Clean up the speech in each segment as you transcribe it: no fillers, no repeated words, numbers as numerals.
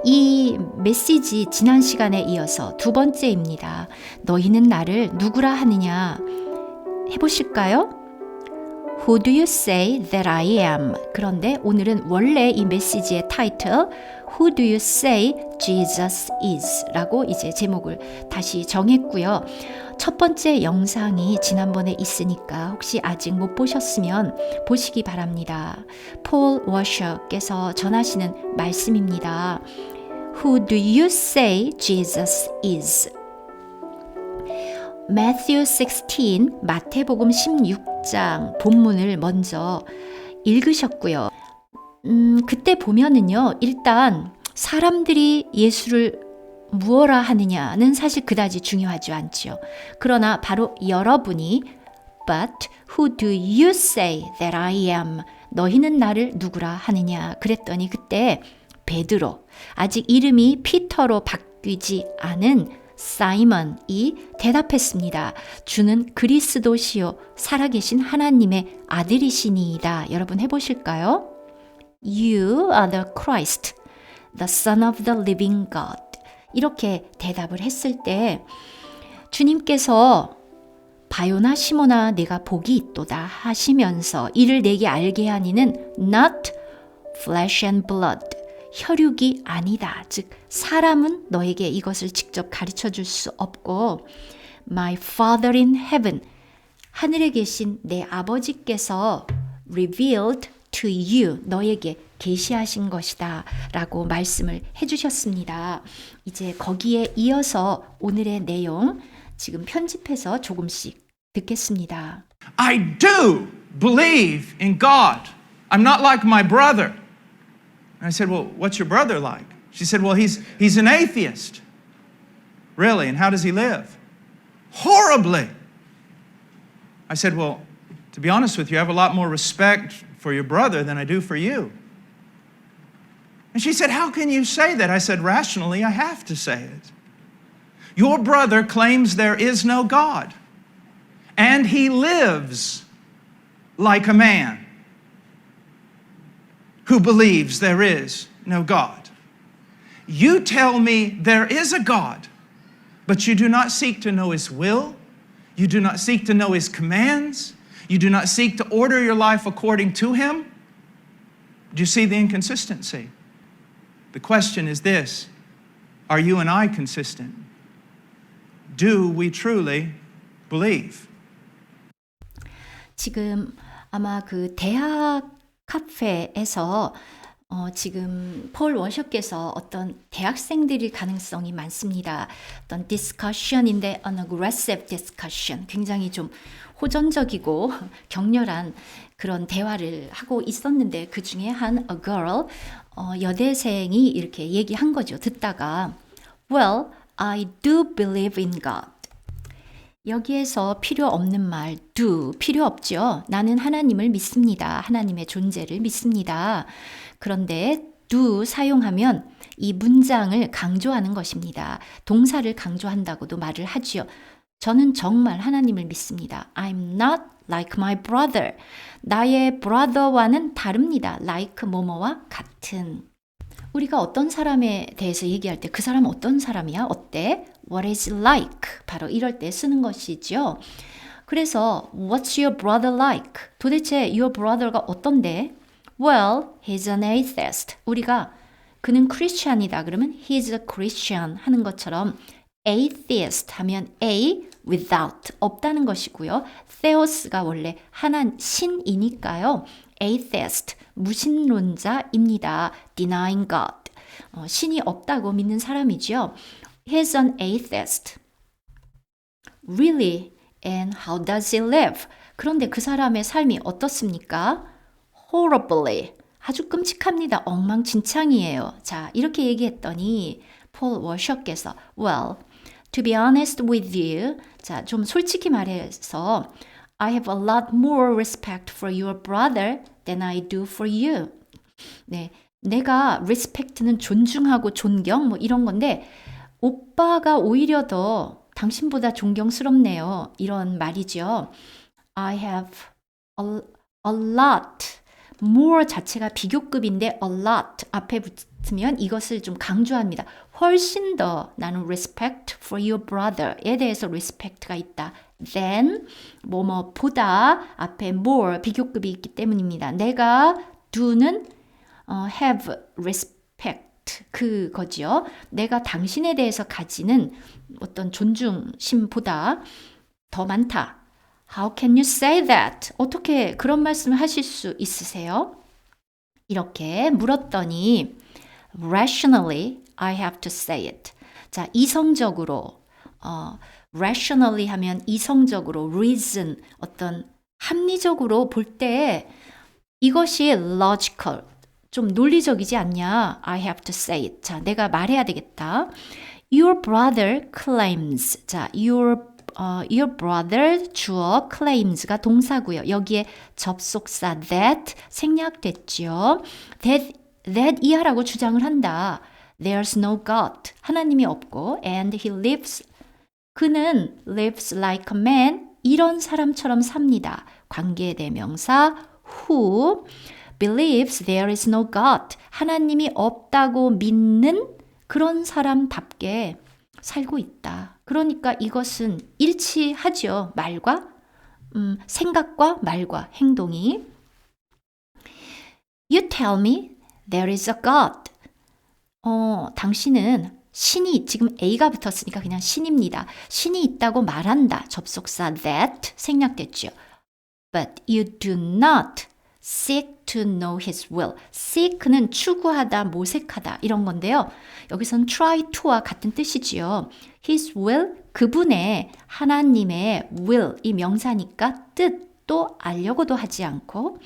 이 메시지 지난 시간에 이어서 두 번째입니다. 너희는 나를 누구라 하느냐? 해보실까요? Who do you say that I am? 그런데 오늘은 원래 이 메시지의 타이틀 Who do you say Jesus is? 라고 이제 제목을 다시 정했고요. 첫 번째 영상이 지난번에 있으니까 혹시 아직 못 보셨으면 보시기 바랍니다. 폴 워셔께서 전하시는 말씀입니다. Who do you say Jesus is? Matthew 16, 마태복음 16장 본문을 먼저 읽으셨고요. 그때 보면은요, 일단 사람들이 예수를 무엇라 하느냐는 사실 그다지 중요하지 않지요. 그러나 바로 여러분이 But who do you say that I am? 너희는 나를 누구라 하느냐? 그랬더니 그때 베드로, 아직 이름이 피터로 바뀌지 않은 사이먼이 대답했습니다. 주는 그리스도시요 살아계신 하나님의 아들이시니이다. 여러분 해보실까요? You are the Christ, the Son of the living God. 이렇게 대답을 했을 때 주님께서 바요나 시모나 내가 복이 있도다 하시면서 이를 내게 알게 하니는 not flesh and blood, 혈육이 아니다. 즉 사람은 너에게 이것을 직접 가르쳐 줄 수 없고 My Father in heaven, 하늘에 계신 내 아버지께서 revealed to you, 너에게 계시하신 것이다 라고 말씀을 해주셨습니다. 이제 거기에 이어서 오늘의 내용 지금 편집해서 조금씩 듣겠습니다. I do believe in God. I'm not like my brother. And I said, well, what's your brother like? She said, well, he's an atheist. Really? And how does he live? Horribly. I said, well, to be honest with you, I have a lot more respect for your brother than I do for you. And she said, how can you say that? I said, rationally, I have to say it. Your brother claims there is no God, and he lives like a man who believes there is no God. You tell me there is a God, but you do not seek to know his will. You do not seek to know his commands. You do not seek to order your life according to him. Do you see the inconsistency? The question is this: are you and I consistent? Do we truly believe? 지금 아마 그 대학 카페에서 지금 폴 워셔께서 어떤 대학생들일 가능성이 많습니다. 어떤 디스커션인데 an aggressive discussion, 굉장히 좀 호전적이고 격렬한 그런 대화를 하고 있었는데 그 중에 한 a girl, 여대생이 이렇게 얘기한 거죠. 듣다가 Well, I do believe in God. 여기에서 필요 없는 말 do 필요 없죠. 나는 하나님을 믿습니다. 하나님의 존재를 믿습니다. 그런데 do 사용하면 이 문장을 강조하는 것입니다. 동사를 강조한다고도 말을 하지요. 저는 정말 하나님을 믿습니다. I'm not like my brother. 나의 brother와는 다릅니다. like 뭐뭐와 같은. 우리가 어떤 사람에 대해서 얘기할 때 그 사람은 어떤 사람이야? 어때? What is like? 바로 이럴 때 쓰는 것이죠. 그래서 What's your brother like? 도대체 your brother가 어떤데? Well, he's an atheist. 우리가 그는 크리스찬이다 그러면 he's a Christian 하는 것처럼 atheist 하면 a without 없다는 것이고요. theos가 원래 하나 신이니까요. atheist 무신론자입니다. denying God. 신이 없다고 믿는 사람이죠. He's an atheist. Really? And how does he live? 그런데 그 사람의 삶이 어떻습니까? Horribly. 아주 끔찍합니다. 엉망진창이에요. 자, 이렇게 얘기했더니 폴 워셔께서 Well, to be honest with you, 자, 좀 솔직히 말해서 I have a lot more respect for your brother than I do for you. 네, 내가 respect는 존중하고 존경 뭐 이런 건데 오빠가 오히려 더 당신보다 존경스럽네요. 이런 말이죠. I have a lot more 자체가 비교급인데 a lot 앞에 같으면 이것을 좀 강조합니다. 훨씬 더 나는 respect for your brother에 대해서 respect가 있다. than 뭐뭐보다 앞에 more 비교급이 있기 때문입니다. 내가 do는 have respect 그거죠. 내가 당신에 대해서 가지는 어떤 존중심보다 더 많다. How can you say that? 어떻게 그런 말씀을 하실 수 있으세요? 이렇게 물었더니 rationally I have to say it. 자, 이성적으로 rationally 하면 이성적으로 reason 어떤 합리적으로 볼 때 이것이 logical 좀 논리적이지 않냐? I have to say it. 자, 내가 말해야 되겠다. Your brother claims. 자, your brother 주어 claims가 동사고요. 여기에 접속사 that 생략됐죠. that 이하라고 주장을 한다. There's no God. 하나님이 없고 and he lives. 그는 lives like a man. 이런 사람처럼 삽니다. 관계대명사 who believes there is no God. 하나님이 없다고 믿는 그런 사람답게 살고 있다. 그러니까 이것은 일치하죠. 말과 생각과 말과 행동이. You tell me there is a God. 당신은 신이 지금 A가 붙었으니까 그냥 신입니다. 신이 있다고 말한다. 접속사 that 생략됐죠. But you do not seek to know his will. seek는 추구하다, 모색하다 이런 건데요. 여기선 try to와 같은 뜻이지요. his will, 그분의 하나님의 will, 이 명사니까 뜻도 알려고도 하지 않고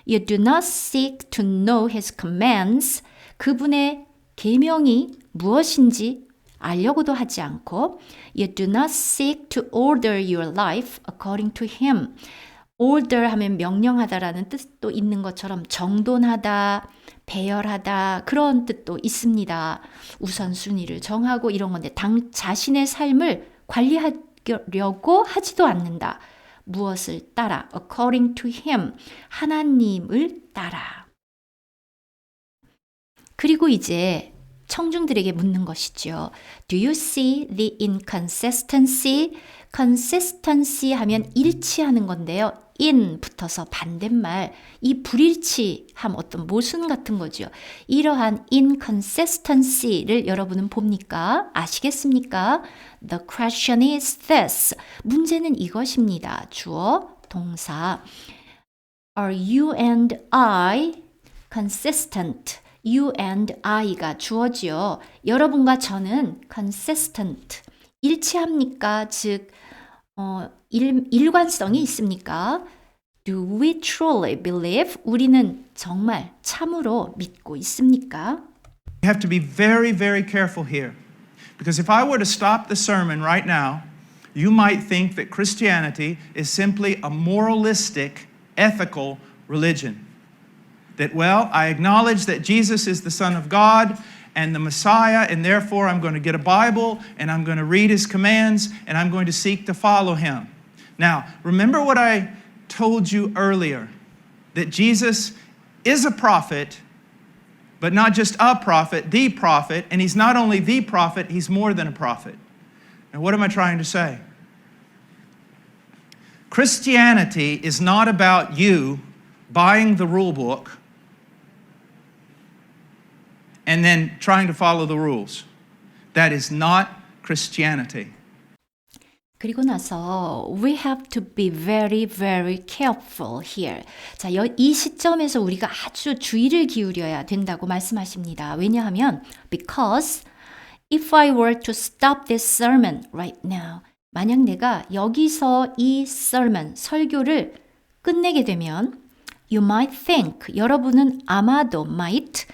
You do not seek to know his commands. 그분의 계명이 무엇인지 알려고도 하지 않고 You do not seek to order your life according to him. order 하면 명령하다라는 뜻도 있는 것처럼 정돈하다, 배열하다 그런 뜻도 있습니다. 우선순위를 정하고 이런 건데 자신의 삶을 관리하려고 하지도 않는다. 무엇을 따라? according to him. 하나님을 따라. 그리고 이제 청중들에게 묻는 것이죠. Do you see the inconsistency? consistency 하면 일치하는 건데요. in 붙어서 반대말, 이 불일치함 어떤 모순 같은 거죠. 이러한 inconsistency를 여러분은 봅니까? 아시겠습니까? The question is this. 문제는 이것입니다. 주어, 동사. Are you and I consistent? You and I가 주어지요. 여러분과 저는 consistent. 일치합니까? 즉 일관성이 있습니까? Do we truly believe? 우리는 정말 참으로 믿고 있습니까? You have to be very, very careful here. Because if I were to stop the sermon right now, you might think that Christianity is simply a moralistic, ethical religion. That, well, I acknowledge that Jesus is the Son of God and the Messiah, and therefore I'm going to get a Bible and I'm going to read his commands and I'm going to seek to follow him. Now, remember what I told you earlier, that Jesus is a prophet, but not just a prophet, the prophet, and he's not only the prophet, he's more than a prophet. Now, what am I trying to say? Christianity is not about you buying the rule book and then trying to follow the rules. That is not Christianity. 그리고 나서 we have to be very, very careful here. 자, 이 시점에서 우리가 아주 주의를 기울여야 된다고 말씀하십니다. 왜냐하면 because if I were to stop this sermon right now, 만약 내가 여기서 이 sermon, 설교를 끝내게 되면 you might think, 여러분은 아마도 might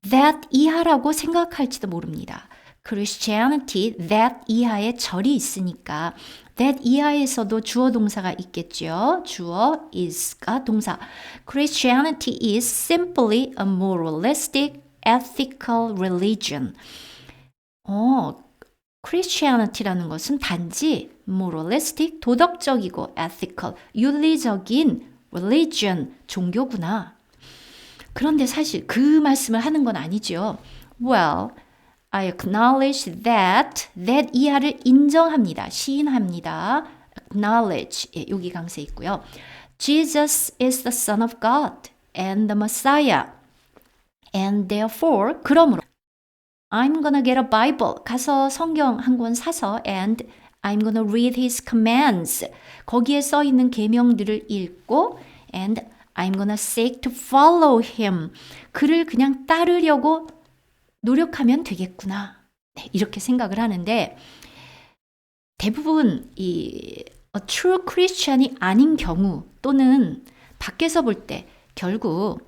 that 이하라고 생각할지도 모릅니다. Christianity, that 이하에 절이 있으니까 that 이하에서도 주어 동사가 있겠죠. 주어 is가 동사. Christianity is simply a moralistic, ethical religion. Christianity라는 것은 단지 moralistic, 도덕적이고 ethical, 윤리적인 religion, 종교구나. 그런데 사실 그 말씀을 하는 건 아니죠. Well, I acknowledge that 이하를 인정합니다. 시인합니다. acknowledge, 예, 여기 강세 있고요. Jesus is the Son of God and the Messiah. And therefore, 그러므로 I'm gonna get a Bible. 가서 성경 한 권 사서 and I'm gonna read his commands. 거기에 써 있는 계명들을 읽고 and I'm gonna seek to follow him. 그를 그냥 따르려고 노력하면 되겠구나. 네, 이렇게 생각을 하는데 대부분 이 a true Christian이 아닌 경우 또는 밖에서 볼 때 결국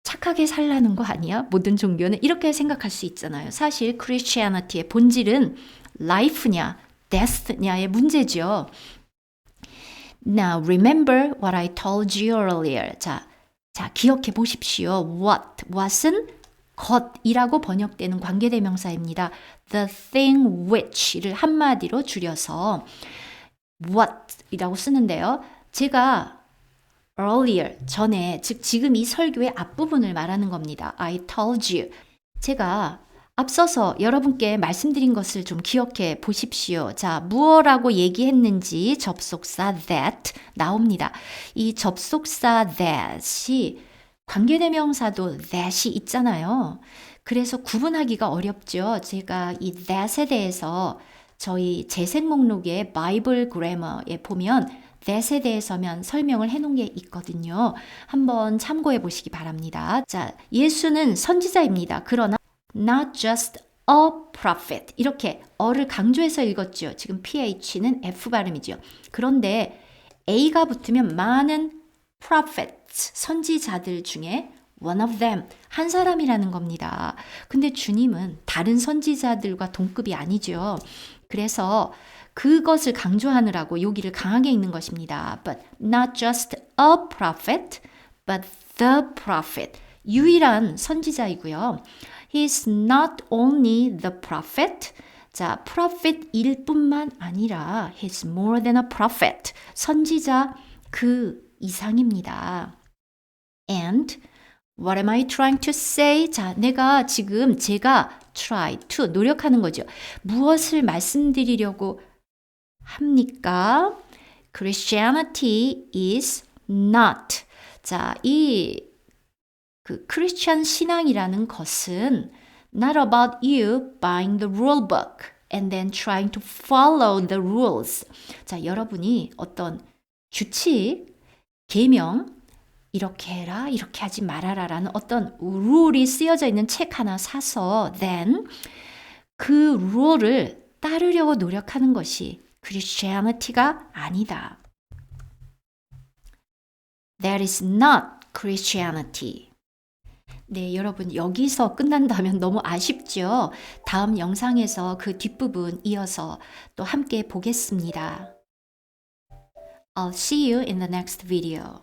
착하게 살라는 거 아니야? 모든 종교는 이렇게 생각할 수 있잖아요. 사실 Christianity의 본질은 life냐, death냐의 문제죠. Now remember what I told you earlier. 자, 기억해 보십시오. what은 것이라고 번역되는 관계대명사입니다. The thing which를 한마디로 줄여서 what이라고 쓰는데요. 제가 earlier, 전에, 즉 지금 이 설교의 앞부분을 말하는 겁니다. I told you. 제가 앞서서 여러분께 말씀드린 것을 좀 기억해 보십시오. 자, 무엇라고 얘기했는지 접속사 that 나옵니다. 이 접속사 that이 관계대명사도 that이 있잖아요. 그래서 구분하기가 어렵죠. 제가 이 that에 대해서 저희 재생 목록의 바이블 그래머에 보면 that에 대해서만 설명을 해놓은 게 있거든요. 한번 참고해 보시기 바랍니다. 자, 예수는 선지자입니다. 그러나 not just a prophet 이렇게 어를 강조해서 읽었죠. 지금 ph는 F 발음이죠. 그런데 A가 붙으면 많은 prophets, 선지자들 중에 one of them, 한 사람이라는 겁니다. 근데 주님은 다른 선지자들과 동급이 아니죠. 그래서 그것을 강조하느라고 여기를 강하게 읽는 것입니다. But not just a prophet, but the prophet. 유일한 선지자이고요. He's not only the prophet. 자, prophet일 뿐만 아니라 he's more than a prophet. 선지자 그 이상입니다. And what am I trying to say? 자, 제가 try to 노력하는 거죠. 무엇을 말씀드리려고 합니까? Christianity is not. 자, 크리스천 신앙이라는 것은 not about you buying the rule book and then trying to follow the rules. 자, 여러분이 어떤 규칙, 계명, 이렇게 해라, 이렇게 하지 말아라라는 어떤 룰이 쓰여져 있는 책 하나 사서 then 그 룰을 따르려고 노력하는 것이 Christianity가 아니다. That is not Christianity. 네, 여러분 여기서 끝난다면 너무 아쉽죠? 다음 영상에서 그 뒷부분 이어서 또 함께 보겠습니다. I'll see you in the next video.